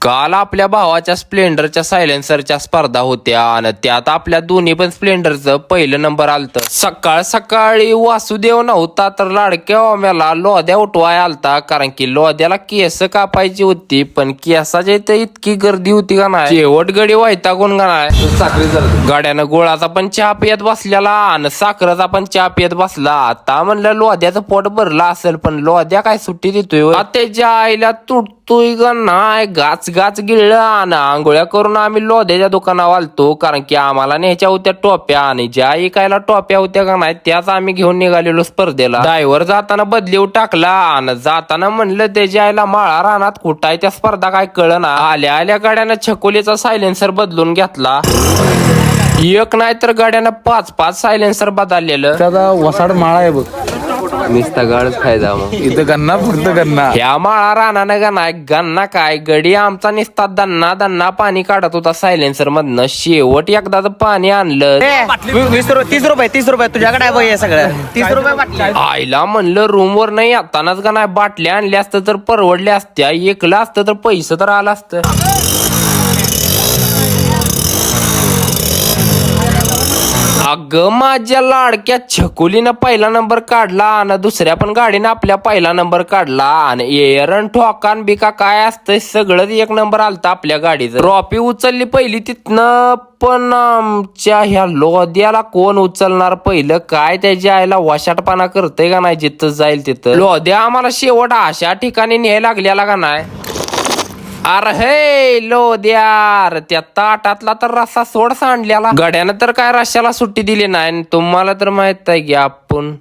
काल आपल्या भावाच्या स्प्लेंडरच्या सायलेन्सरच्या स्पर्धा होत्या आणि त्यात आपल्या दोन्ही पण स्प्लेंडरचं पहिलं नंबर आलत. सकाळ सकाळी वासुदेव नव्हता तर लाडक्या ओम्याला लोद्या उठवाय आलता, कारण की लोद्याला केस कापायची होती. पण केसाच्या इथे इतकी गर्दी होती का नाही, शेवट गडी वैतागून का नाही साखरी गाड्यानं गोळाचा पण चहा पियत बसलेला आणि साखरेचा पण चहा पियत बसला. आता म्हणलं लोद्याचं पोट भरला असेल, पण लोद्या काय सुट्टी देतोय. त्याच्या आईला तुटतोय का नाही, गाच गाच गिळलं आणि आंघोळ्या करून आम्ही लोद्याच्या दुकानावर आलतो, कारण की आम्हाला न्यायच्या होत्या टोप्या आणि ज्या ऐकायला टोप्या होत्या का नाही त्याच आम्ही घेऊन निघालेलो स्पर्धेला. ड्रायव्हर जाताना बदलीव टाकला आणि जाताना म्हणलं त्याच्या आईला माळा रानात कुठाय त्या स्पर्धा काय कळना. आल्या आल्या गाड्यानं छकोलीचा सायलेन्सर बदलून घेतला. एक नाही तर गाड्यानं 5-5 सायलेन्सर बदललेलं. त्याचा वसाड माळा आहे बघ, नुसता गाळच खायचा मग इथं गन्ना फक्त गन्ना. ह्या माळा रानानं का नाही गन्ना काय गडी आमचा निसता दन्ना दन्ना पाणी काढत होता सायलेन्सर मधनं. शेवट एकदाच पाणी आणलं. 30 रुपये तुझ्याकडे आहे बघ हे सगळं. 30 रुपये बाटली. आईला म्हणलं रूम वर नाही येतानाच का नाही बाटल्या आणल्या असतं तर परवडल्या असत्या, एकलं असतं तर पैसे तर आलं असतं. अगं माझ्या लाडक्या छकुलीनं पहिला नंबर काढला आणि दुसऱ्या पण गाडीनं आपल्या पहिला नंबर काढला आणि एअरन ठोकान बिका काय असतंय सगळंच एक नंबर आलता आपल्या गाडीचं. ट्रॉफी उचलली पहिली तिथनं, पण आमच्या ह्या लोद्याला कोण उचलणार पहिलं, काय त्याच्या आईला वशाटपणा करतय का नाही जिथं जाईल तिथं. लोद्या आम्हाला शेवट अशा ठिकाणी न्यायला लागलेला का नाही. अरे हे लोद्यार, त्या ताटातला तर रस्सा सोड सांडलेला. गड्यानं तर काय रश्याला सुट्टी दिली नाही. तुम्हाला तर माहित आहे की आपण